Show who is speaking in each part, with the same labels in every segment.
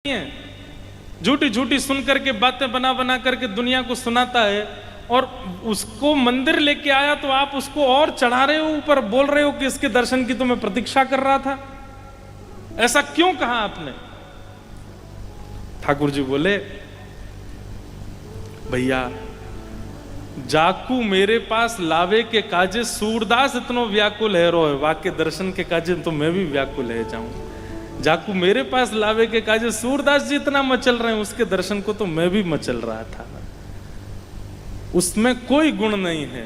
Speaker 1: है। झूठी झूठी सुन करके बातें बना बना करके दुनिया को सुनाता है और उसको मंदिर लेके आया तो आप उसको और चढ़ा रहे हो ऊपर, बोल रहे हो कि इसके दर्शन की तो मैं प्रतीक्षा कर रहा था। ऐसा क्यों कहा आपने? ठाकुर जी बोले, भैया जाकू मेरे पास लावे के काजे सूरदास इतनो व्याकुल है रो, वाक्य दर्शन के काजे तो मैं भी व्याकुल है जाऊं। जाकू मेरे पास लावे के काजे सूरदास जी इतना मचल रहे हैं, उसके दर्शन को तो मैं भी मचल रहा था। उसमें कोई गुण नहीं है,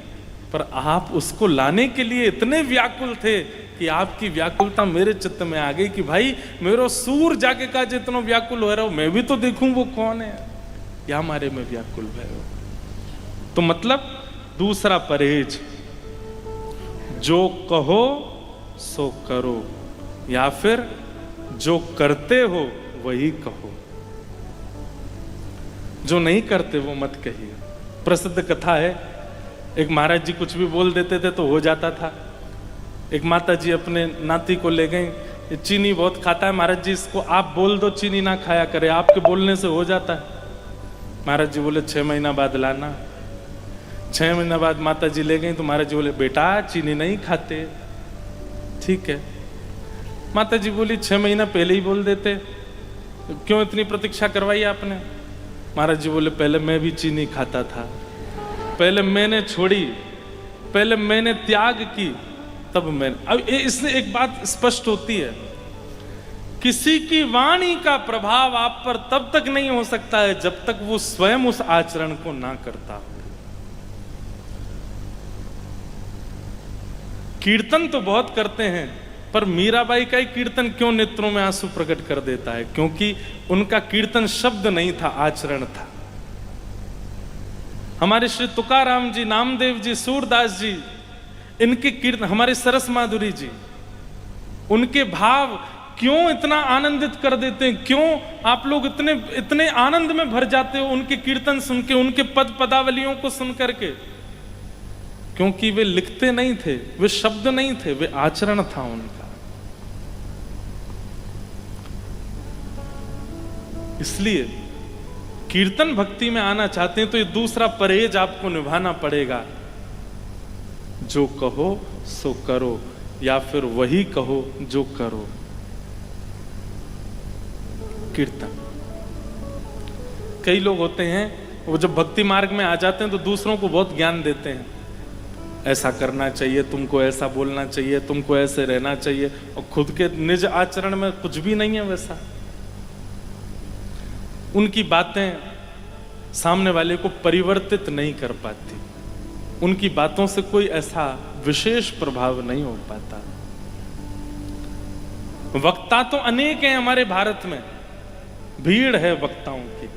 Speaker 1: पर आप उसको लाने के लिए इतने व्याकुल थे कि आपकी व्याकुलता मेरे चित्त में आ गई कि भाई मेरो सूर जाके काजे इतना व्याकुल हो रहा हो, मैं भी तो देखूं वो कौन है, या हमारे में व्याकुल है। तो मतलब दूसरा परहेज, जो कहो सो करो, या फिर जो करते हो वही कहो, जो नहीं करते वो मत कहिए। प्रसिद्ध कथा है, एक महाराज जी कुछ भी बोल देते थे तो हो जाता था। एक माता जी अपने नाती को ले गई, चीनी बहुत खाता है महाराज जी, इसको आप बोल दो चीनी ना खाया करे, आपके बोलने से हो जाता है। महाराज जी बोले 6 महीना बाद लाना। 6 महीना बाद माता जी ले गई तो महाराज जी बोले, बेटा चीनी नहीं खाते। ठीक है। माता जी बोली 6 महीना पहले ही बोल देते, क्यों इतनी प्रतीक्षा करवाई आपने? महाराज जी बोले, पहले मैं भी चीनी खाता था, पहले मैंने छोड़ी, पहले मैंने त्याग की, तब मैंने। अब इससे एक बात स्पष्ट होती है, किसी की वाणी का प्रभाव आप पर तब तक नहीं हो सकता है जब तक वो स्वयं उस आचरण को ना करता हो। कीर्तन तो बहुत करते हैं, पर मीराबाई का ही कीर्तन क्यों नेत्रों में आंसू प्रकट कर देता है? क्योंकि उनका कीर्तन शब्द नहीं था, आचरण था। हमारे श्री तुकाराम जी, नामदेव जी, सूरदास जी, इनके कीर्तन, हमारे सरस माधुरी जी, उनके भाव क्यों इतना आनंदित कर देते हैं? क्यों आप लोग इतने इतने आनंद में भर जाते हो उनके कीर्तन सुन के, उनके पद पदावलियों को सुन करके? क्योंकि वे लिखते नहीं थे, वे शब्द नहीं थे, वे आचरण था उनका। इसलिए कीर्तन भक्ति में आना चाहते हैं तो ये दूसरा परहेज आपको निभाना पड़ेगा, जो कहो सो करो, या फिर वही कहो जो करो। कीर्तन, कई लोग होते हैं वो जब भक्ति मार्ग में आ जाते हैं तो दूसरों को बहुत ज्ञान देते हैं, ऐसा करना चाहिए, तुमको ऐसा बोलना चाहिए, तुमको ऐसे रहना चाहिए, और खुद के निज आचरण में कुछ भी नहीं है वैसा। उनकी बातें सामने वाले को परिवर्तित नहीं कर पाती, उनकी बातों से कोई ऐसा विशेष प्रभाव नहीं हो पाता। वक्ता तो अनेक हैं हमारे भारत में, भीड़ है वक्ताओं की,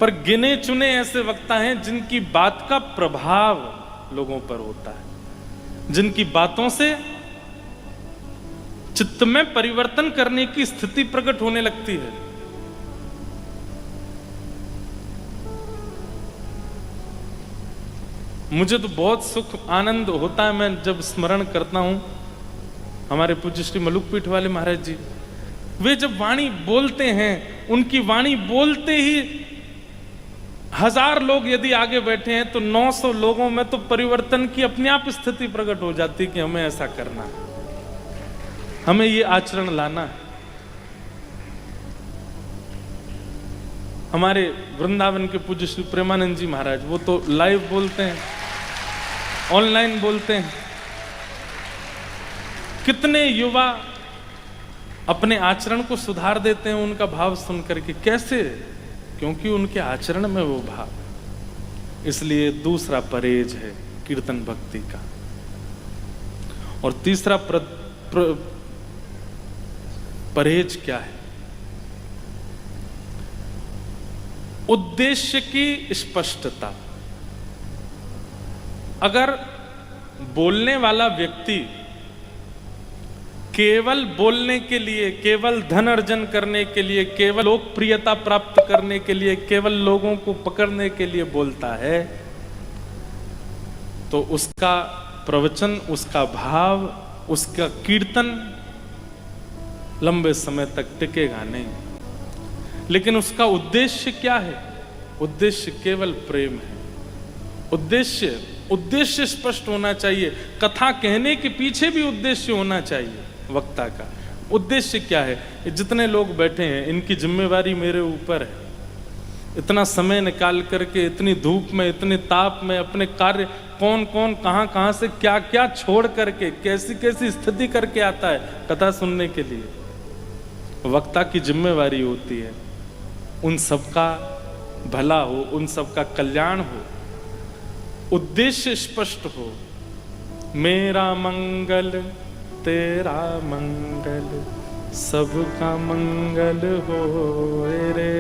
Speaker 1: पर गिने चुने ऐसे वक्ता हैं जिनकी बात का प्रभाव लोगों पर होता है, जिनकी बातों से चित्त में परिवर्तन करने की स्थिति प्रकट होने लगती है। मुझे तो बहुत सुख आनंद होता है, मैं जब स्मरण करता हूं हमारे पूज्य श्री मलुकपीठ वाले महाराज जी, वे जब वाणी बोलते हैं, उनकी वाणी बोलते ही 1000 लोग यदि आगे बैठे हैं तो 900 लोगों में तो परिवर्तन की अपने आप स्थिति प्रकट हो जाती है कि हमें ऐसा करना है, हमें ये आचरण लाना है। हमारे वृंदावन के पूज्य श्री प्रेमानंद जी महाराज, वो तो लाइव बोलते हैं, ऑनलाइन बोलते हैं। कितने युवा अपने आचरण को सुधार देते हैं उनका भाव सुन करके। कैसे? क्योंकि उनके आचरण में वो भाव। इसलिए दूसरा परहेज है कीर्तन भक्ति का। और तीसरा परहेज क्या है? उद्देश्य की स्पष्टता। अगर बोलने वाला व्यक्ति केवल बोलने के लिए, केवल धन अर्जन करने के लिए, केवल लोकप्रियता प्राप्त करने के लिए, केवल लोगों को पकड़ने के लिए बोलता है, तो उसका प्रवचन, उसका भाव, उसका कीर्तन लंबे समय तक टिकेगा नहीं। लेकिन उसका उद्देश्य क्या है? उद्देश्य केवल प्रेम है। उद्देश्य स्पष्ट होना चाहिए। कथा कहने के पीछे भी उद्देश्य होना चाहिए वक्ता का। उद्देश्य क्या है? जितने लोग बैठे हैं इनकी जिम्मेवारी मेरे ऊपर है। इतना समय निकाल करके इतनी धूप में, इतने ताप में अपने कार्य कौन कौन कहाँ से क्या क्या छोड़ करके कैसी कैसी स्थिति करके आता है कथा सुनने के लिए। वक्ता की जिम्मेवारी होती है उन सबका भला हो, उन सबका कल्याण हो, उद्देश्य स्पष्ट हो। मेरा मंगल तेरा मंगल सबका मंगल हो रे।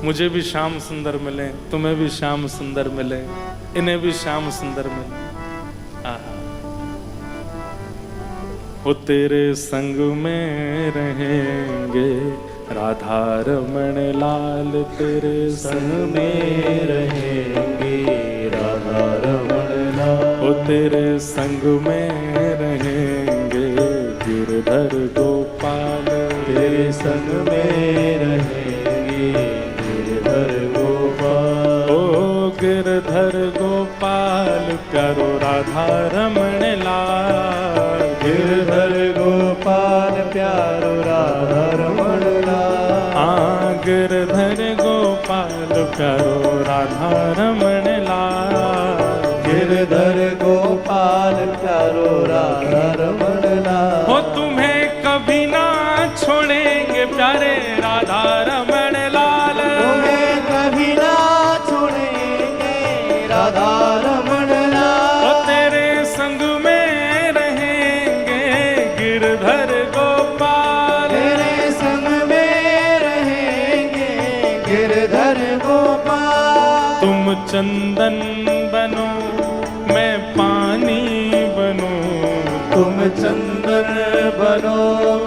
Speaker 1: मुझे भी श्याम सुंदर मिले, तुम्हें भी श्याम सुंदर मिले, इन्हें भी श्याम सुंदर मिले। वो तेरे संग में रहेंगे राधा रमण लाल, तेरे संग में रहेंगे राधा रमण लाल। वो तेरे संग में रहेंगे गिरधर गोपाल, तेरे संग में रहेंगे गिरधर गोपाल। ओ गिरधर गोपाल प्यारो राधा रमण लाल, गिरधर गोपाल प्यारो राधा रमण लाल। हाँ गिरधर गोपाल प्यारो राधा रमण लाल, गिरधर गोपाल प्यारो राधा रमण लाल। हो तुम्हें कभी ना छोड़ेंगे प्यारे राधा रमण लाल, तुम्हें कभी ना छोड़ेंगे राधा रमण लाल। हो तेरे संग में रहेंगे गिरधर गोपाल, तेरे संग में रहेंगे गिरधर गोपाल। तुम चंदन बनो मैं पानी बनूं, तुम चंदन बनो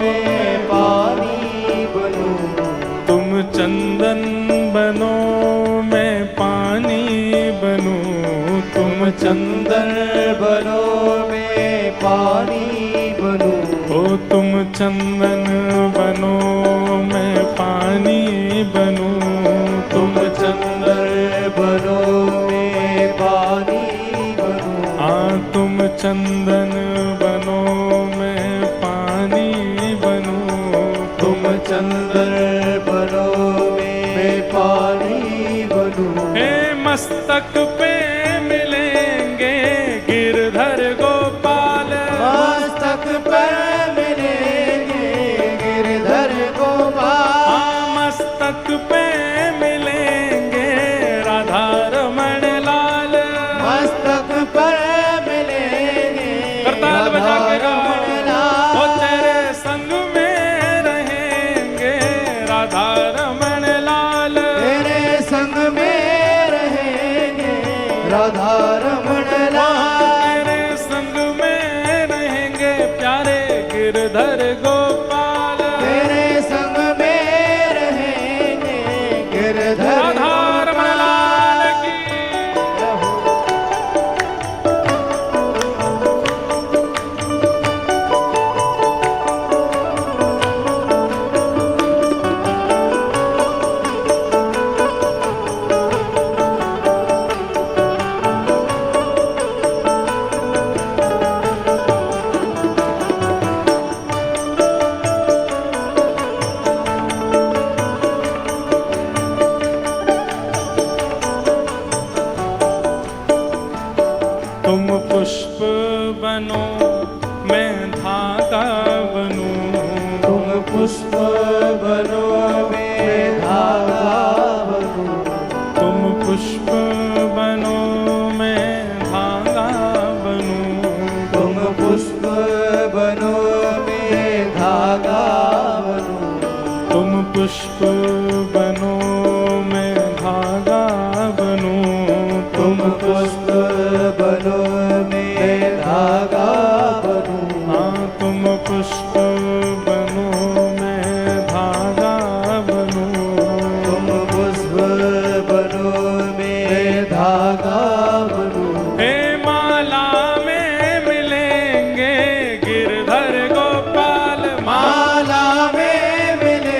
Speaker 1: मैं पानी बनूं। तुम चंदन बनो मैं पानी बनूं, तुम चंदन बनो मैं पानी बनूं। ओ तुम चंदन बनो मैं पानी बनूं, तुम चंदन बनो मैं पानी बनूं। हाँ तुम चंदन बनो मैं पानी बनूं, तुम चंदन बनो मैं पानी बनूं। हे मस्तक पे मिलेंगे गिरधर गोपाल, मस्तक पे मिलेंगे गिरधर गोपाल। हाँ मस्तक पे मिलेंगे राधा रमण लाल, मस्तक पर मिलेंगे राधा रमण लाल। वो तेरे संग में रहेंगे राधा रमण लाल, तेरे संग में रहेंगे राधा रमण लाल। तेरे संग में रहेंगे प्यारे गिरधर गोपाल, तेरे संग में रहेंगे गिरधर राधा रमण लाल की। तुम पुष्प बनो मैं धागा बनूं, तुम पुष्प बनो मैं धागा बनूं। तुम पुष्प बनो मैं धागा बनूं, तुम पुष्प बनो मैं धागा बनूं। तुम पुष्प बनो मैं धागा बनूं, तुम पुष्प बनो मैं धागा बनूं। हाँ तुम पुष्प बनो मैं धागा बनूं, तुम पुष्प बनो मैं धागा बनूं। हे माला में मिलेंगे गिरधर गोपाल, माला में मिलेंगे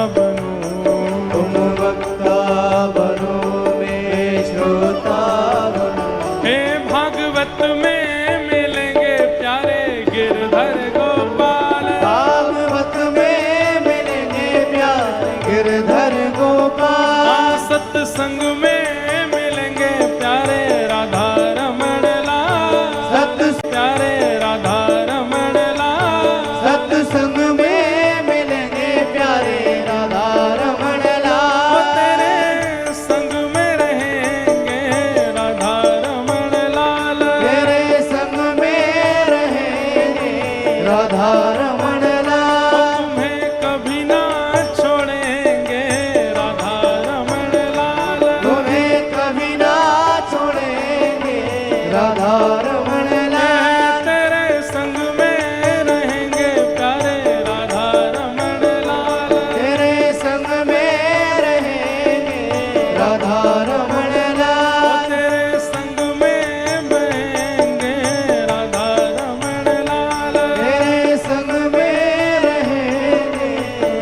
Speaker 1: बनूं,
Speaker 2: तुम वक्ता बनो मैं श्रोता बनूं।
Speaker 1: हे भागवत में मिलेंगे प्यारे गिरधर गोपाल,
Speaker 2: भागवत में मिलेंगे प्यारे गिरधर गोपाल।
Speaker 1: सत्संग में मिलेंगे प्यारे राधा रमण लाल, प्यारे राधा रमण लाल।
Speaker 2: सत्संग में मिलेंगे प्यारे राधा रमण लाल।
Speaker 1: तेरे संग में रहेंगे राधा रमण लाल,
Speaker 2: तेरे संग में रहेंगे राधा रमण लाल।
Speaker 1: तुम्हें कभी ना छोड़ेंगे राधा रमण लाल,
Speaker 2: तुम्हें कभी ना छोड़ेंगे राधा रमण लाल।
Speaker 1: तेरे संग में रहेंगे प्यारे राधा रमण लाल,
Speaker 2: तेरे संग में रहेंगे राधा रमण लाल।
Speaker 1: तेरे संग में बहेंगे राधा रमण लाल,
Speaker 2: तेरे संग में रहेंगे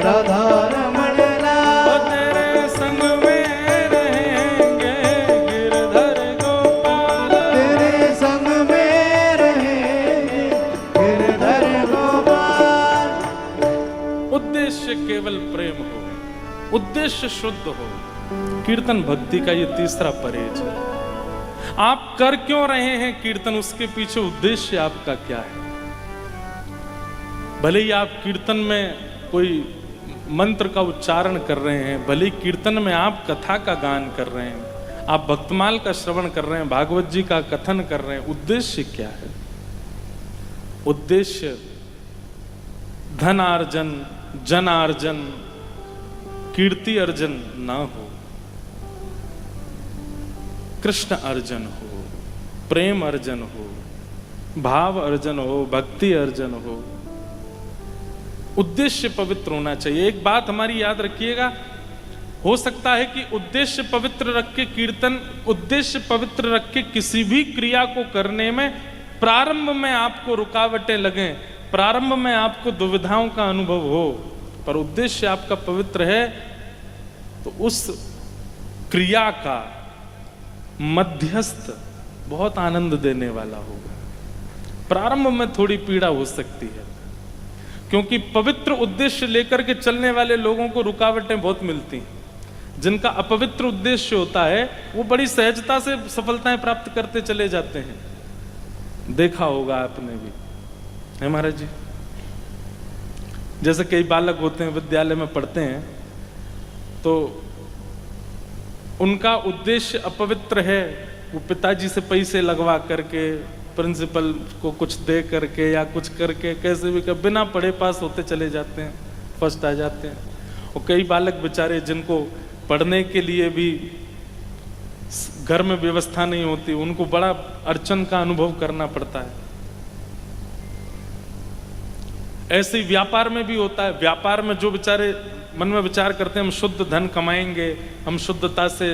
Speaker 2: राधा रमण लाल।
Speaker 1: तेरे संग में रहेंगे गिरधर गोपाल,
Speaker 2: तेरे संग में रहेंगे गिरधर गोपाल।
Speaker 1: उद्देश्य केवल प्रेम हो, उद्देश्य शुद्ध हो। कीर्तन भक्ति का ये तीसरा परहेज है। आप कर क्यों रहे हैं कीर्तन, उसके पीछे उद्देश्य आपका क्या है। भले ही आप कीर्तन में कोई मंत्र का उच्चारण कर रहे हैं, भले ही कीर्तन में आप कथा का गान कर रहे हैं, आप भक्तमाल का श्रवण कर रहे हैं, भागवत जी का कथन कर रहे हैं, उद्देश्य क्या है। उद्देश्य धनार्जन, जनार्जन, कीर्ति अर्जन ना हो, कृष्ण अर्जन हो, प्रेम अर्जन हो, भाव अर्जन हो, भक्ति अर्जन हो। उद्देश्य पवित्र होना चाहिए। एक बात हमारी याद रखिएगा, हो सकता है कि उद्देश्य पवित्र रख के कीर्तन, उद्देश्य पवित्र रख के किसी भी क्रिया को करने में प्रारंभ में आपको रुकावटें लगें, प्रारंभ में आपको दुविधाओं का अनुभव हो, पर उद्देश्य आपका पवित्र है तो उस क्रिया का मध्यस्थ बहुत आनंद देने वाला होगा। प्रारंभ में थोड़ी पीड़ा हो सकती है, क्योंकि पवित्र उद्देश्य लेकर के चलने वाले लोगों को रुकावटें बहुत मिलती हैं। जिनका अपवित्र उद्देश्य होता है वो बड़ी सहजता से सफलताएं प्राप्त करते चले जाते हैं। देखा होगा आपने भी, है महाराज जी। जैसे कई बालक होते हैं, विद्यालय में पढ़ते हैं, तो उनका उद्देश्य अपवित्र है। वो पिताजी से पैसे लगवा करके, प्रिंसिपल को कुछ दे करके या कुछ करके, कैसे भी कर बिना पढ़े पास होते चले जाते हैं, फर्स्ट आ जाते हैं। और कई बालक बेचारे जिनको पढ़ने के लिए भी घर में व्यवस्था नहीं होती, उनको बड़ा अड़चन का अनुभव करना पड़ता है। ऐसे ही व्यापार में भी होता है। व्यापार में जो बेचारे मन में विचार करते हैं हम शुद्ध धन कमाएंगे, हम शुद्धता से,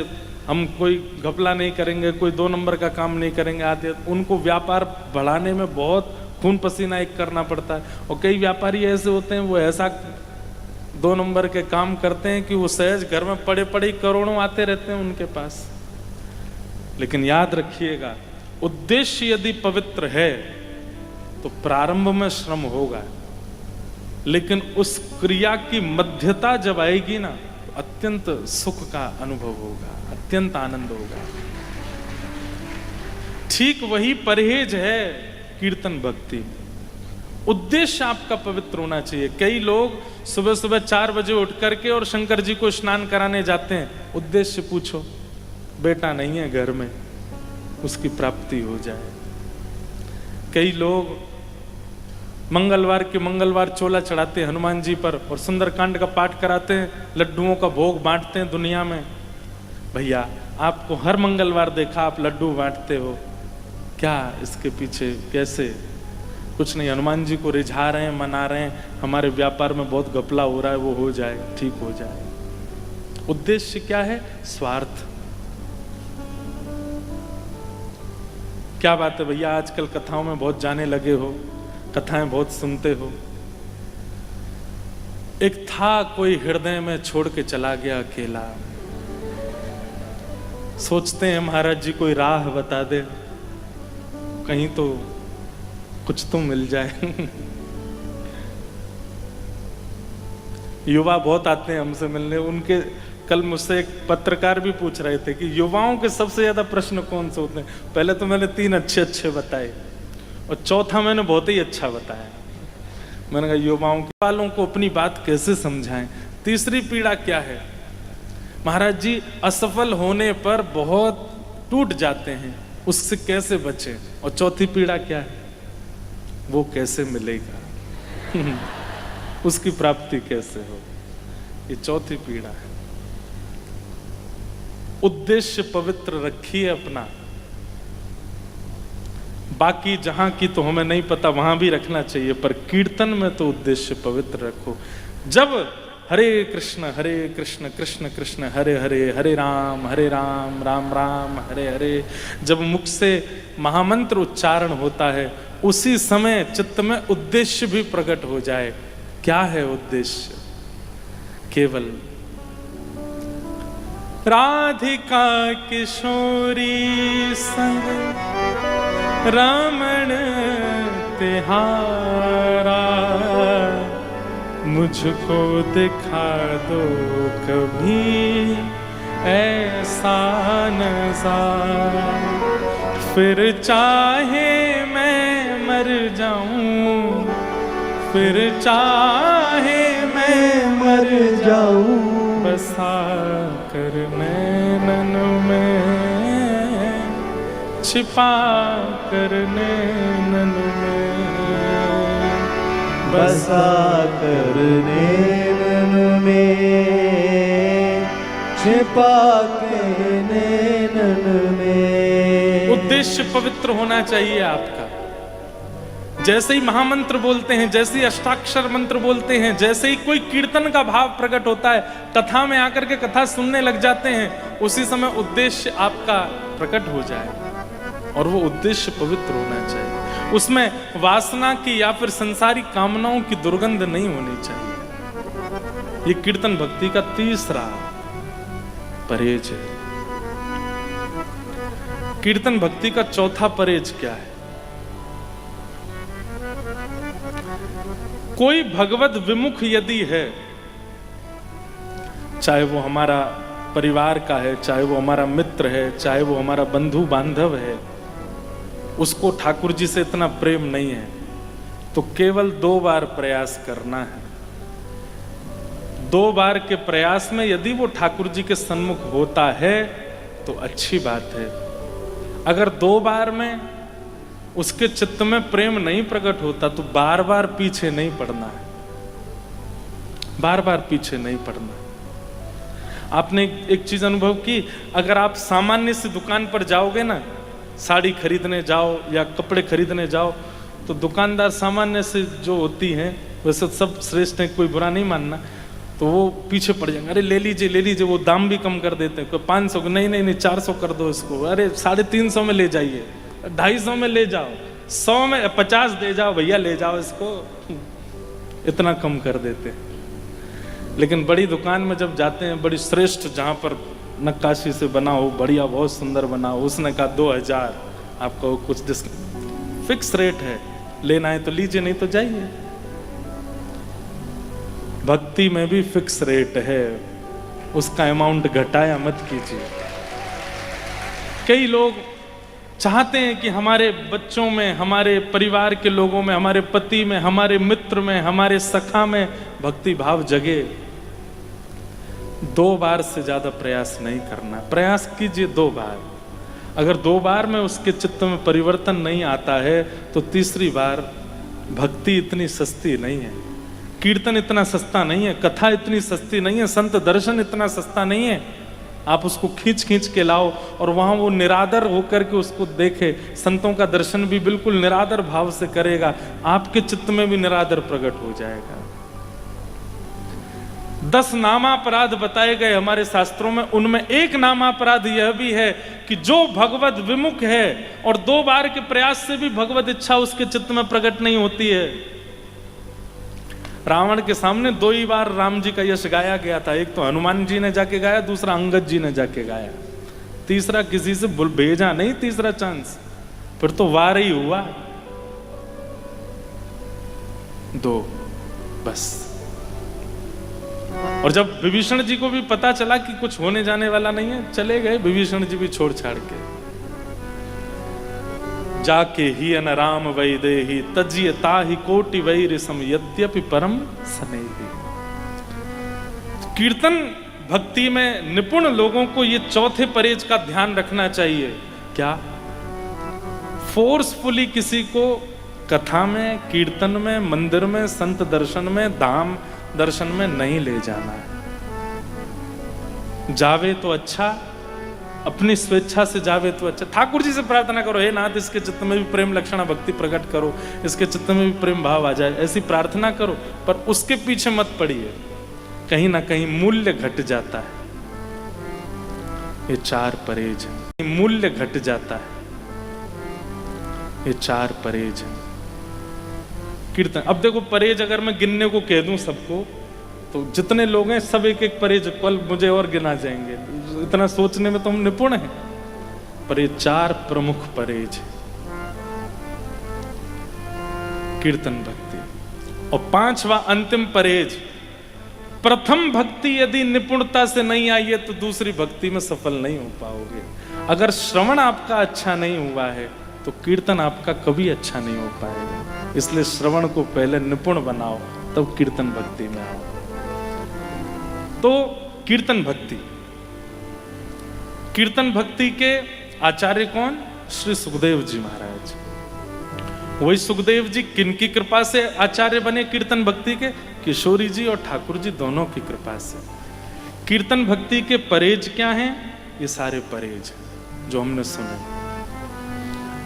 Speaker 1: हम कोई घपला नहीं करेंगे, कोई 2 नंबर का काम नहीं करेंगे आदि, उनको व्यापार बढ़ाने में बहुत खून पसीना एक करना पड़ता है। और कई व्यापारी ऐसे होते हैं, वो ऐसा 2 नंबर के काम करते हैं कि वो सहज घर में पड़े पड़े ही करोड़ों आते रहते हैं उनके पास। लेकिन याद रखिएगा, उद्देश्य यदि पवित्र है तो प्रारंभ में श्रम होगा, लेकिन उस क्रिया की मध्यता जब आएगी ना, तो अत्यंत सुख का अनुभव होगा, अत्यंत आनंद होगा। ठीक वही परहेज है कीर्तन भक्ति। उद्देश्य आपका पवित्र होना चाहिए। कई लोग सुबह सुबह 4 बजे उठ करके और शंकर जी को स्नान कराने जाते हैं। उद्देश्य पूछो, बेटा नहीं है घर में, उसकी प्राप्ति हो जाए। कई लोग मंगलवार के मंगलवार चोला चढ़ाते हैं हनुमान जी पर और सुंदरकांड का पाठ कराते हैं, लड्डुओं का भोग बांटते हैं दुनिया में। भैया, आपको हर मंगलवार देखा आप लड्डू बांटते हो, क्या इसके पीछे कैसे? कुछ नहीं, हनुमान जी को रिझा रहे हैं, मना रहे हैं, हमारे व्यापार में बहुत घपला हो रहा है, वो हो जाए, ठीक हो जाए। उद्देश्य क्या है? स्वार्थ। क्या बात है भैया, आजकल कथाओं में बहुत जाने लगे हो, कथाएं बहुत सुनते हो। एक था कोई हृदय में छोड़ के चला गया अकेला। सोचते हैं महाराज जी कोई राह बता दे, कहीं तो कुछ तो मिल जाए। युवा बहुत आते हैं हमसे मिलने। उनके कल मुझसे एक पत्रकार भी पूछ रहे थे कि युवाओं के सबसे ज्यादा प्रश्न कौन से होते हैं। पहले तो मैंने 3 अच्छे बताए और चौथा मैंने बहुत ही अच्छा बताया। मैंने कहा युवाओं वालों को अपनी बात कैसे समझाएं। तीसरी पीड़ा क्या है महाराज जी, असफल होने पर बहुत टूट जाते हैं, उससे कैसे बचें। और चौथी पीड़ा क्या है, वो कैसे मिलेगा, उसकी प्राप्ति कैसे हो। ये चौथी पीड़ा है। उद्देश्य पवित्र रखिए अपना, बाकी जहां की तो हमें नहीं पता, वहां भी रखना चाहिए, पर कीर्तन में तो उद्देश्य पवित्र रखो। जब हरे कृष्ण कृष्ण कृष्ण हरे हरे, हरे राम राम राम हरे हरे, जब मुख से महामंत्र उच्चारण होता है, उसी समय चित्त में उद्देश्य भी प्रकट हो जाए। क्या है उद्देश्य? केवल राधिका किशोरी संग रमण तिहारा, मुझको दिखा दो कभी ऐसा नज़ारा, फिर चाहे मैं मर जाऊं, फिर चाहे मैं मर जाऊं, बसा कर नैनन में, छिपा कर नैनन में,
Speaker 2: बसा कर नैनन में, छिपा के नैनन में।
Speaker 1: उद्देश्य पवित्र होना चाहिए आपका। जैसे ही महामंत्र बोलते हैं, जैसे ही अष्टाक्षर मंत्र बोलते हैं, जैसे ही कोई कीर्तन का भाव प्रकट होता है, कथा में आकर के कथा सुनने लग जाते हैं, उसी समय उद्देश्य आपका प्रकट हो जाए। और वो उद्देश्य पवित्र होना चाहिए, उसमें वासना की या फिर संसारी कामनाओं की दुर्गंध नहीं होनी चाहिए। ये कीर्तन भक्ति का तीसरा परहेज है। कीर्तन भक्ति का चौथा परहेज क्या है? कोई भगवत विमुख यदि है, चाहे वो हमारा परिवार का है, चाहे वो हमारा मित्र है, चाहे वो हमारा बंधु बांधव है, उसको ठाकुर जी से इतना प्रेम नहीं है, तो केवल 2 बार प्रयास करना है। 2 बार के प्रयास में यदि वो ठाकुर जी के सन्मुख होता है तो अच्छी बात है। अगर 2 बार में उसके चित्त में प्रेम नहीं प्रकट होता तो बार बार पीछे नहीं पड़ना है, बार बार पीछे नहीं पड़ना। आपने एक चीज अनुभव की, अगर आप सामान्य सी दुकान पर जाओगे ना, साड़ी खरीदने जाओ या कपड़े खरीदने जाओ, तो दुकानदार सामान्य से जो होती हैं, वैसे सब श्रेष्ठ है, कोई बुरा नहीं मानना, तो वो पीछे पड़ जाएंगे, अरे ले लीजिए, वो दाम भी कम कर देते हैं। कोई 500 नहीं 400 कर दो इसको, अरे 350 में ले जाइए, 250 में ले जाओ, 100 में 50 दे जाओ भैया, ले जाओ इसको, इतना कम कर देते हैं। लेकिन बड़ी दुकान में जब जाते हैं, बड़ी श्रेष्ठ, जहाँ पर नक्काशी से बना हो, बढ़िया बहुत सुंदर बना हो, उसने कहा 2000, आपको कुछ डिस्काउंट, फिक्स रेट है, लेना है तो लीजिए, नहीं तो जाइए। भक्ति में भी फिक्स रेट है, उसका अमाउंट घटाया मत कीजिए। कई लोग चाहते हैं कि हमारे बच्चों में, हमारे परिवार के लोगों में, हमारे पति में, हमारे मित्र में, हमारे सखा में भक्ति भाव जगे। 2 बार से ज्यादा प्रयास नहीं करना। प्रयास कीजिए 2 बार। अगर 2 बार में उसके चित्त में परिवर्तन नहीं आता है तो तीसरी बार, भक्ति इतनी सस्ती नहीं है, कीर्तन इतना सस्ता नहीं है, कथा इतनी सस्ती नहीं है, संत दर्शन इतना सस्ता नहीं है। आप उसको खींच के लाओ और वहां वो निरादर होकर के उसको देखे। संतों का दर्शन भी बिल्कुल निरादर भाव से करेगा, आपके चित्त में भी निरादर प्रकट हो जाएगा। 10 नामापराध बताए गए हमारे शास्त्रों में, उनमें एक नामापराध यह भी है कि जो भगवत विमुख है और 2 बार के प्रयास से भी भगवत इच्छा उसके चित्त में प्रकट नहीं होती है, रावण के सामने 2 ही बार राम जी का यश गाया गया था। एक तो हनुमान जी ने जाके गाया, दूसरा अंगद जी ने जाके गाया, तीसरा किसी से भेजा नहीं, तीसरा चांस। फिर तो वार ही हुआ 2 बस। और जब विभीषण जी को भी पता चला कि कुछ होने जाने वाला नहीं है, चले गए विभीषण जी भी छोड़ छाड़ के। जाके ही अन राम वैदेही तजिय ताहि कोटि वैर सम यद्यपि परम स्नेही। कीर्तन भक्ति में निपुण लोगों को ये चौथे परहेज का ध्यान रखना चाहिए। क्या? फोर्सफुली किसी को कथा में, कीर्तन में, मंदिर में, संत दर्शन में, धाम दर्शन में नहीं ले जाना है। जावे तो अच्छा, अपनी स्वेच्छा से जावे तो अच्छा। ठाकुर जी से प्रार्थना करो, हे नाथ इसके चित्त में भी प्रेम लक्षणा भक्ति प्रकट करो, इसके चित्त में भी प्रेम भाव आ जाए, ऐसी प्रार्थना करो। पर उसके पीछे मत पड़िए, कहीं ना कहीं मूल्य घट जाता है। ये 4 परहेज है, मूल्य घट जाता है। ये 4 परहेज है कीर्तन। अब देखो परहेज अगर मैं गिनने को कह दूं सबको, तो जितने लोग हैं सब एक एक परहेज कल मुझे और गिना जाएंगे। इतना सोचने में तो हम निपुण हैं। पर ये 4 प्रमुख परहेज कीर्तन भक्ति। और 5वां अंतिम परहेज, प्रथम भक्ति यदि निपुणता से नहीं आई है तो दूसरी भक्ति में सफल नहीं हो पाओगे। अगर श्रवण आपका अच्छा नहीं हुआ है तो कीर्तन आपका कभी अच्छा नहीं हो पाएगा। इसलिए श्रवण को पहले निपुण बनाओ, तब कीर्तन भक्ति में आओ। तो कीर्तन भक्ति, कीर्तन भक्ति के आचार्य कौन? श्री सुखदेव जी महाराज। वही सुखदेव जी किनकी कृपा से आचार्य बने कीर्तन भक्ति के? किशोरी जी और ठाकुर जी दोनों की कृपा से। कीर्तन भक्ति के परहेज क्या हैं? ये सारे परहेज जो हमने सुने।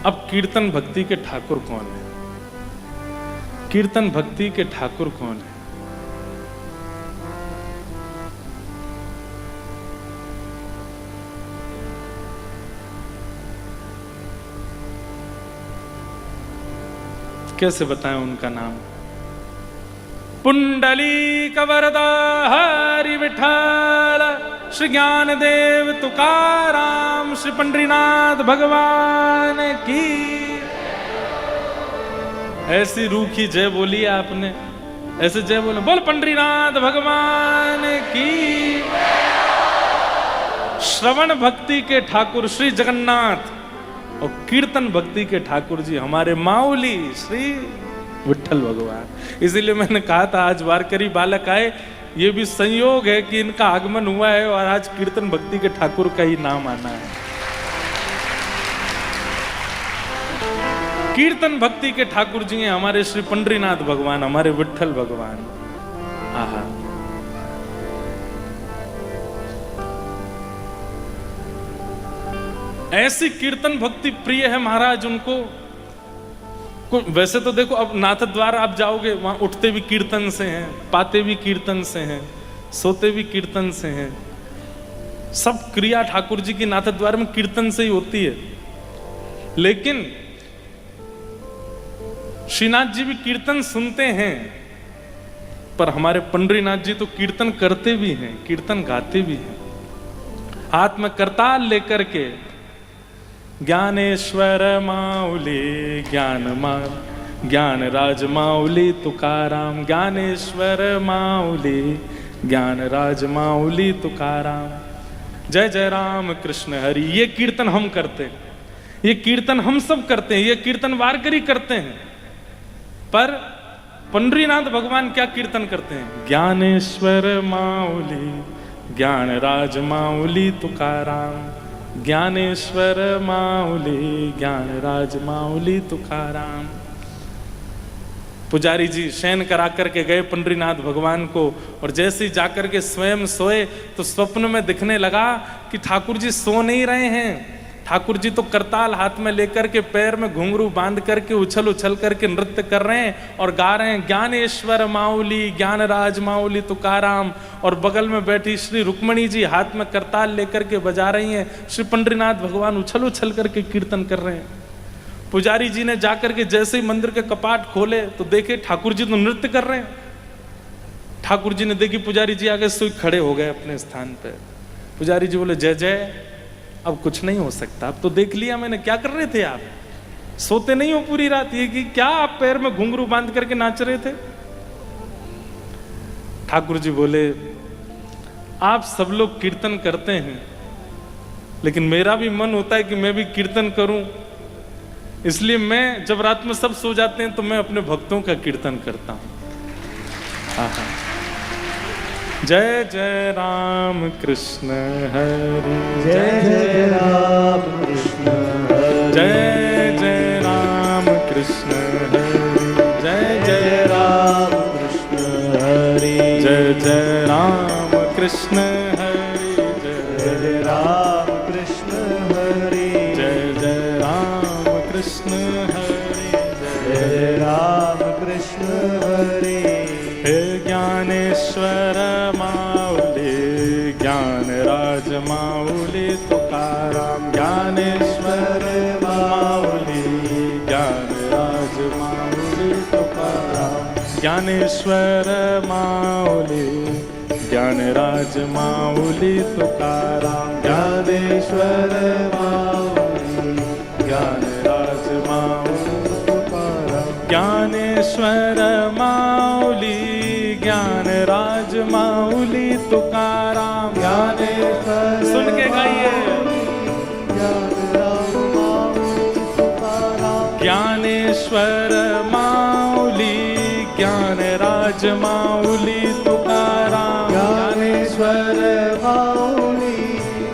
Speaker 1: अब कीर्तन भक्ति के ठाकुर कौन है? कीर्तन भक्ति के ठाकुर कौन है? कैसे बताएं उनका नाम? पुंडलीक वरदा हरि विठ्ठल, श्री ज्ञानदेव तुकाराम, श्री पंडरीनाथ भगवान की। ऐसी रूखी जय बोली आपने, ऐसे जय बोले, बोल पंडरीनाथ भगवान की। श्रवण भक्ति के ठाकुर श्री जगन्नाथ और कीर्तन भक्ति के ठाकुर जी हमारे माऊली श्री विठ्ठल भगवान। इसीलिए मैंने कहा था आज वारकरी बालक आए, ये भी संयोग है कि इनका आगमन हुआ है और आज कीर्तन भक्ति के ठाकुर का ही नाम आना है। कीर्तन भक्ति के ठाकुर जी हैं हमारे श्री पंडरीनाथ भगवान, हमारे विठ्ठल भगवान। आहा, ऐसी कीर्तन भक्ति प्रिय है महाराज उनको। वैसे तो देखो अब नाथ द्वार आप जाओगे, वहां उठते भी कीर्तन से हैं, पाते भी कीर्तन से हैं, सोते भी कीर्तन से हैं। सब क्रिया ठाकुर जी की नाथ द्वार में कीर्तन से ही होती है। लेकिन श्रीनाथ जी भी कीर्तन सुनते हैं, पर हमारे पंडरीनाथ जी तो कीर्तन करते भी हैं, कीर्तन गाते भी हैं। हाथ में करताल लेकर के ज्ञानेश्वर माऊली ज्ञान राज माऊली तुकाराम, ज्ञानेश्वर माऊली ज्ञान राज माऊली तुकाराम, जय जय राम कृष्ण हरि। ये कीर्तन हम करते हैं, ये कीर्तन हम सब करते हैं, ये कीर्तन वारकरी करते हैं। पर पंडरीनाथ भगवान क्या कीर्तन करते हैं? ज्ञानेश्वर माऊली ज्ञान राज माऊली तुकाराम, ज्ञानेश्वर माऊली ज्ञान राज माऊली तुकाराम। पुजारी जी शयन करा करके गए पंडरीनाथ भगवान को, और जैसे ही जाकर के स्वयं सोए तो स्वप्न में दिखने लगा कि ठाकुर जी सो नहीं रहे हैं। ठाकुर जी तो करताल हाथ में लेकर के पैर में घुंघरू बांध करके उछल उछल करके नृत्य कर रहे हैं और गा रहे हैं ज्ञानेश्वर माऊली ज्ञान राज माऊली तुकाराम। और बगल में बैठी श्री रुक्मणी जी हाथ में करताल लेकर के बजा रही हैं। श्री पंडरीनाथ भगवान उछल उछल करके कीर्तन कर रहे हैं। पुजारी जी ने जाकर के जैसे ही मंदिर के कपाट खोले तो देखे ठाकुर जी तो नृत्य कर रहे हैं। ठाकुर जी ने देखी पुजारी जी आगे से खड़े हो गए अपने स्थान पे। पुजारी जी बोले जय जय, अब कुछ नहीं हो सकता, अब तो देख लिया मैंने, क्या कर रहे थे आप, सोते नहीं हो पूरी रात, ये कि क्या आप पैर में घुंघरू बांध करके नाच रहे थे। ठाकुर जी बोले आप सब लोग कीर्तन करते हैं, लेकिन मेरा भी मन होता है कि मैं भी कीर्तन करूं, इसलिए मैं जब रात में सब सो जाते हैं तो मैं अपने भक्तों का कीर्तन करता हूं। आहा। जय जय राम कृष्ण हरि,
Speaker 2: जय जय राम कृष्ण हरि,
Speaker 1: जय जय राम कृष्ण हरि, जय जय
Speaker 2: राम कृष्ण हरि,
Speaker 1: जय जय राम कृष्ण हरि, जय
Speaker 2: जय राम कृष्ण हरि,
Speaker 1: जय जय राम कृष्ण हरि,
Speaker 2: जय राम कृष्ण हरि।
Speaker 1: हे ज्ञानेश्वर माऊली, ज्ञान राज माऊली तुकाराम, ज्ञानेश्वर माऊली, ज्ञान राज माऊली तुकाराम, ज्ञानेश्वर माऊली, ज्ञान राज माऊली तुकाराम,
Speaker 2: ज्ञानेश्वर माऊली,
Speaker 1: ज्ञान राज माऊली तुकाराम, ज्ञानेश्वर माऊली, ज्ञान राज माऊली तुकाराम,
Speaker 2: ज्ञानेश्वर
Speaker 1: सुन के गाइए।
Speaker 2: ज्ञान राम माऊली तुकाराम,
Speaker 1: ज्ञानेश्वर माऊली, ज्ञान राज माऊली तुकाराम,
Speaker 2: ज्ञानेश्वर माऊली,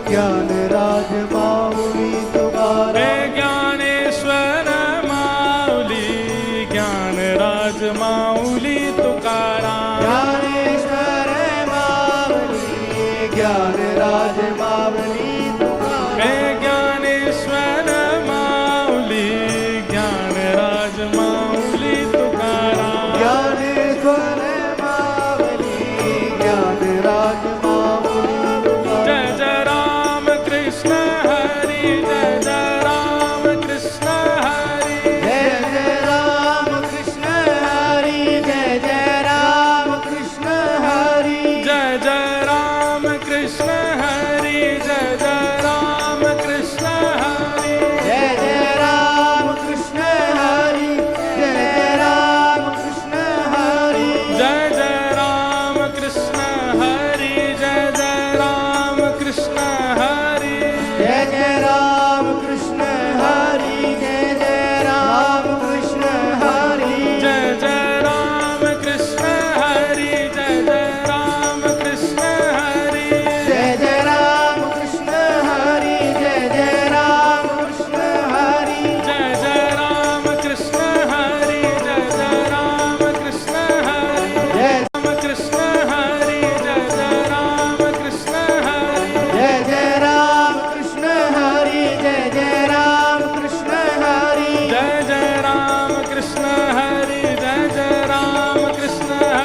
Speaker 2: ज्ञान राज माऊली तुकाराम,
Speaker 1: हे ज्ञानेश्वर माऊली, ज्ञान राज माऊली तुकाराम,
Speaker 2: ज्ञानेश्वर माऊली, ज्ञान राज माऊली तुकाराम,
Speaker 1: हे ज्ञानेश्वर माऊली, ज्ञान राज माऊली तुकाराम,
Speaker 2: ज्ञानेश्वर माऊली, ज्ञान राज माऊली तुकाराम।
Speaker 1: जय जय राम कृष्ण हरि, जय जय राम कृष्ण हरि,
Speaker 2: जय जय राम कृष्ण हरि, जय जय राम कृष्ण हरि,
Speaker 1: जय जय राम कृष्ण हरि, जय जय राम कृष्ण हरि,
Speaker 2: जय जय राम कृष्ण हरि, जय जय राम कृष्ण हरि,
Speaker 1: जय जय राम कृष्ण हरि, जय जय राम कृष्ण हरि,
Speaker 2: जय जय राम कृष्ण हरि, जय जय राम कृष्ण हरि,
Speaker 1: जय जय राम कृष्ण हरि, जय जय राम कृष्ण हरि,
Speaker 2: जय जय राम कृष्ण हरि, जय जय राम कृष्ण हरि,
Speaker 1: जय जय राम कृष्ण हरि, जय जय राम कृष्ण हरि,
Speaker 2: जय
Speaker 1: राम कृष्ण हरि, जय जय राम कृष्ण हरि,
Speaker 2: जय जय राम कृष्ण हरि, जय जय राम कृष्ण हरि,
Speaker 1: जय जय राम कृष्ण हरि, जय जय राम कृष्ण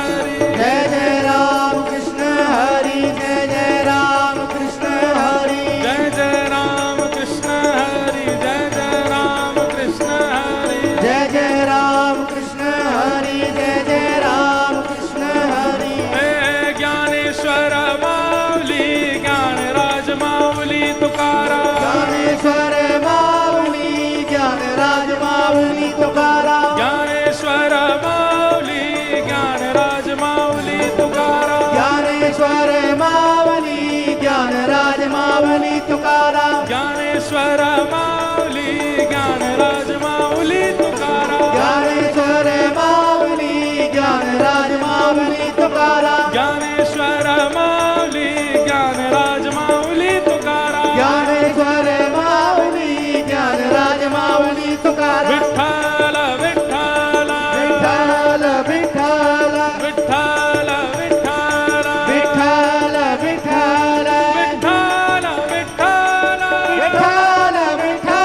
Speaker 1: हरि,
Speaker 2: जय जय राम कृष्ण हरि, जय जय राम कृष्ण हरि,
Speaker 1: जय जय राम कृष्ण हरि, जय जय राम कृष्ण हरि,
Speaker 2: जय जय राम कृष्ण हरि, जय जय राम कृष्ण हरि,
Speaker 1: हे ज्ञानेश्वर माऊली, ज्ञान राज माऊली तुकाराम,
Speaker 2: ज्ञानेश्वर माऊली, ज्ञान राज माऊली तुकाराम,
Speaker 1: ज्ञानेश्वर माऊली, ज्ञान राज माऊली तुकाराम,
Speaker 2: ज्ञानेश्वर माऊली, ज्ञान राज माऊली तुकाराम,
Speaker 1: ज्ञानेश्वर माऊली, ज्ञान राज माऊली तुकाराम,
Speaker 2: ज्ञानेश्वर माऊली, ज्ञान राज माऊली तुकाराम,
Speaker 1: ज्ञानेश्वर माऊली, ज्ञान राज माऊली तुकाराम,
Speaker 2: ज्ञानेश्वर माऊली, ज्ञान राज माऊली तुकाराम,
Speaker 1: विठ्ठल विठ्ठल
Speaker 2: विठ्ठल विठ्ठल
Speaker 1: विठ्ठल विठ्ठल
Speaker 2: विठ्ठल विठ्ठल
Speaker 1: विठ्ठल विठ्ठल
Speaker 2: विठ्ठल विठ्ठल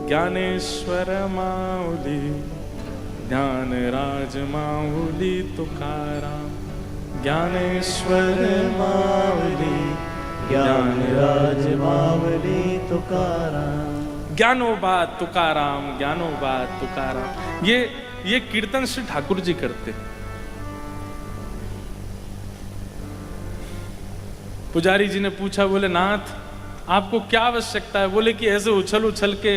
Speaker 1: ज्ञानेश्वर माऊली, ज्ञानराज माऊली तुकाराम, ज्ञानेश्वर माऊली,
Speaker 2: ज्ञानराज माऊली तुकाराम।
Speaker 1: ज्ञानोबा तुकाराम, ज्ञानोबा तुकाराम। ये कीर्तन श्री ठाकुर जी करते। पुजारी जी ने पूछा, बोले नाथ आपको क्या आवश्यकता है? बोले कि ऐसे उछल उछल के,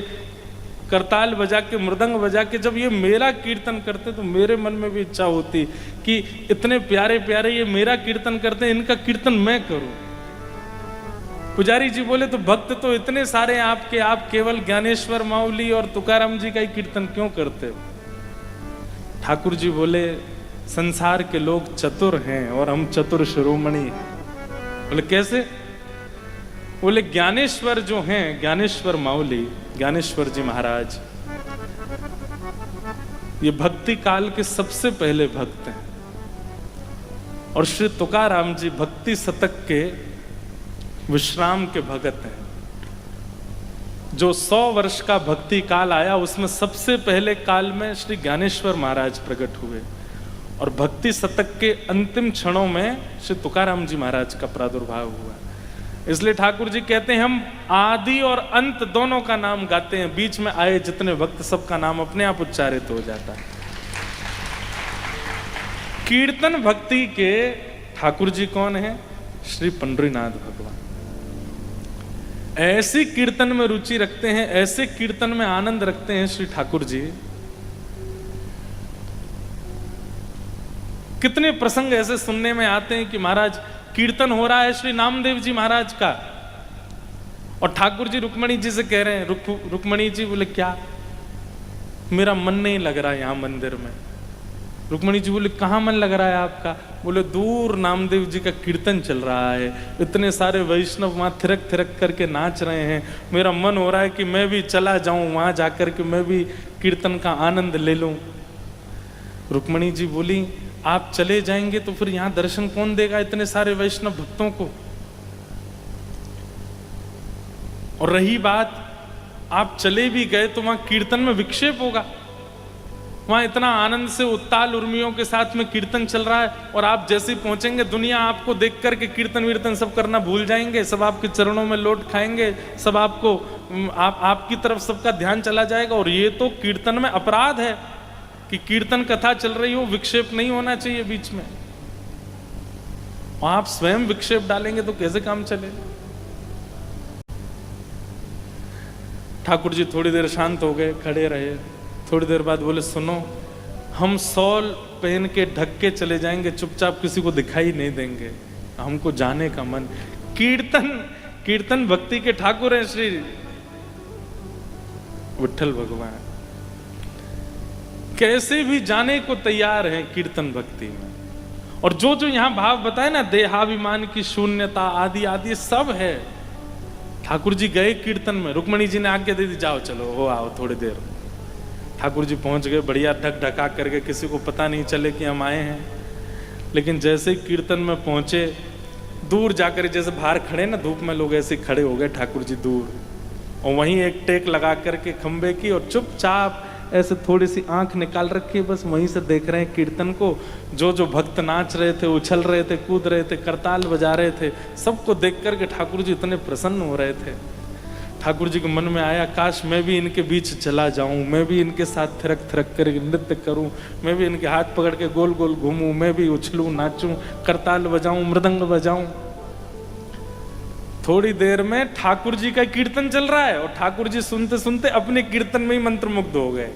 Speaker 1: करताल बजा के, मृदंग बजा के जब ये मेरा कीर्तन करते तो मेरे मन में भी इच्छा होती कि इतने प्यारे प्यारे ये मेरा कीर्तन करते, इनका कीर्तन मैं करूं। पुजारी जी बोले तो भक्त तो इतने सारे आपके, आप केवल ज्ञानेश्वर माऊली और तुकाराम जी का ही कीर्तन क्यों करते हो? ठाकुर जी बोले संसार के लोग चतुर हैं और हम चतुर शिरोमणि हैं। बोले कैसे? बोले ज्ञानेश्वर जो हैं, ज्ञानेश्वर माऊली, ज्ञानेश्वर जी महाराज, ये भक्ति काल के सबसे पहले भक्त हैं। और श्री तुकाराम जी भक्ति शतक के विश्राम के भगत हैं। जो 100 वर्ष का भक्ति काल आया उसमें सबसे पहले काल में श्री ज्ञानेश्वर महाराज प्रकट हुए और भक्ति शतक के अंतिम क्षणों में श्री तुकाराम जी महाराज का प्रादुर्भाव हुआ। इसलिए ठाकुर जी कहते हैं हम आदि और अंत दोनों का नाम गाते हैं, बीच में आए जितने भक्त सबका नाम अपने आप उच्चारित हो जाता है। कीर्तन भक्ति के ठाकुर जी कौन है? श्री पंडरीनाथ भगवान। ऐसी कीर्तन में रुचि रखते हैं, ऐसे कीर्तन में आनंद रखते हैं श्री ठाकुर जी। कितने प्रसंग ऐसे सुनने में आते हैं कि महाराज कीर्तन हो रहा है श्री नामदेव जी महाराज का और ठाकुर जी रुक्मणी जी से कह रहे हैं, रुक्मणी जी बोले क्या? मेरा मन नहीं लग रहा है यहां मंदिर में। रुक्मणी जी बोले कहां मन लग रहा है आपका? बोले दूर नामदेव जी का कीर्तन चल रहा है, इतने सारे वैष्णव वहां थिरक थिरक करके नाच रहे हैं, मेरा मन हो रहा है कि मैं भी चला जाऊं वहां जाकर के मैं भी कीर्तन का आनंद ले लूं। रुक्मणी जी बोली आप चले जाएंगे तो फिर यहां दर्शन कौन देगा इतने सारे वैष्णव भक्तों को? और रही बात आप चले भी गए तो वहां कीर्तन में विक्षेप होगा। वहां इतना आनंद से उत्ताल उर्मियों के साथ में कीर्तन चल रहा है और आप जैसे ही पहुंचेंगे दुनिया आपको देख करके कीर्तन वीर्तन सब करना भूल जाएंगे, सब आपके चरणों में लौट खाएंगे, सब आपको आपकी तरफ सबका ध्यान चला जाएगा। और ये तो कीर्तन में अपराध है कि कीर्तन कथा चल रही हो, विक्षेप नहीं होना चाहिए बीच में। आप स्वयं विक्षेप डालेंगे तो कैसे काम चले? ठाकुर जी थोड़ी देर शांत हो गए, खड़े रहे। थोड़ी देर बाद बोले सुनो, हम शॉल पहन के ढक के चले जाएंगे, चुपचाप किसी को दिखाई नहीं देंगे, हमको जाने का मन। कीर्तन भक्ति के ठाकुर हैं श्री विठल भगवान, कैसे भी जाने को तैयार हैं कीर्तन भक्ति में। और जो जो यहां भाव बताए ना, देहाभिमान की शून्यता आदि आदि सब है। ठाकुर जी गए कीर्तन में, रुक्मणी जी ने आज्ञा दे दी जाओ चलो हो आओ थोड़ी देर। ठाकुर जी पहुंच गए बढ़िया ढक ढका करके, किसी को पता नहीं चले कि हम आए हैं। लेकिन जैसे ही कीर्तन में पहुंचे, दूर जाकर जैसे बाहर खड़े ना धूप में लोग, ऐसे खड़े हो गए ठाकुर जी दूर, और वहीं एक टेक लगा करके खंबे की और चुपचाप ऐसे थोड़ी सी आंख निकाल रखी, बस वहीं से देख रहे हैं कीर्तन को। जो जो भक्त नाच रहे थे, उछल रहे थे, कूद रहे थे, करताल बजा रहे थे, सबको देख करके ठाकुर जी इतने प्रसन्न हो रहे थे। ठाकुर जी के मन में आया काश मैं भी इनके बीच चला जाऊं, मैं भी इनके साथ थिरक थिरक कर नृत्य करूं, मैं भी इनके हाथ पकड़ के गोल गोल घूमूं, मैं भी उछलूं, नाचूं, करताल बजाऊं, मृदंग बजाऊं। थोड़ी देर में ठाकुर जी का कीर्तन चल रहा है और ठाकुर जी सुनते सुनते अपने कीर्तन में ही मंत्रमुग्ध हो गए।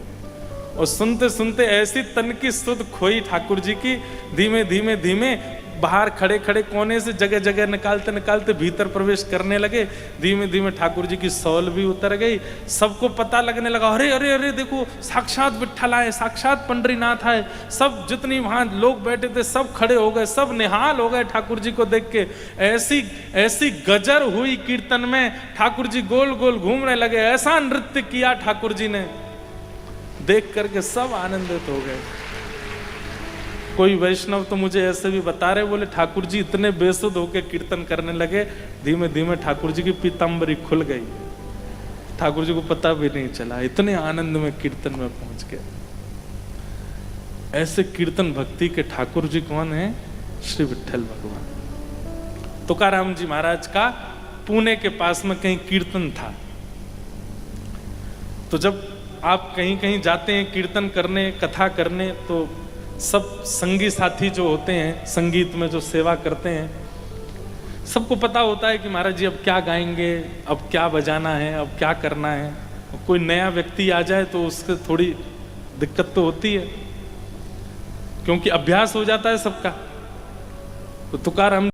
Speaker 1: और सुनते सुनते ऐसी तन की सुध खोई ठाकुर जी की, धीमे धीमे धीमे बाहर खड़े खड़े कोने से जगह जगह निकालते निकालते भीतर प्रवेश करने लगे। धीमे धीमे ठाकुर जी की सौल भी उतर गई। सबको पता लगने लगा, अरे अरे अरे देखो साक्षात विठ्ठल आए, साक्षात पंडरीनाथ आए। सब जितनी वहां लोग बैठे थे सब खड़े हो गए, सब निहाल हो गए ठाकुर जी को देख के। ऐसी ऐसी गजर हुई कीर्तन में, ठाकुर जी गोल गोल घूमने लगे। ऐसा नृत्य किया ठाकुर जी ने, देख करके सब आनंदित हो गए। कोई वैष्णव तो मुझे ऐसे भी बता रहे, बोले ठाकुर जी इतने बेसुध होकर कीर्तन करने लगे, धीमे धीमे ठाकुर जी की पीतांबरी खुल गई। ठाकुर जी को पता भी नहीं चला, इतने आनंद में कीर्तन में पहुंच गए। ऐसे कीर्तन भक्ति के ठाकुर जी कौन है? श्री विट्ठल भगवान। तुकाराम जी महाराज का पुणे के पास में कहीं कीर्तन था। तो जब आप कहीं कहीं जाते हैं कीर्तन करने, कथा करने, तो सब संगी साथी जो होते हैं, संगीत में जो सेवा करते हैं, सबको पता होता है कि महाराज जी अब क्या गाएंगे, अब क्या बजाना है, अब क्या करना है। कोई नया व्यक्ति आ जाए तो उससे थोड़ी दिक्कत तो होती है, क्योंकि अभ्यास हो जाता है सबका। तो तुकाराम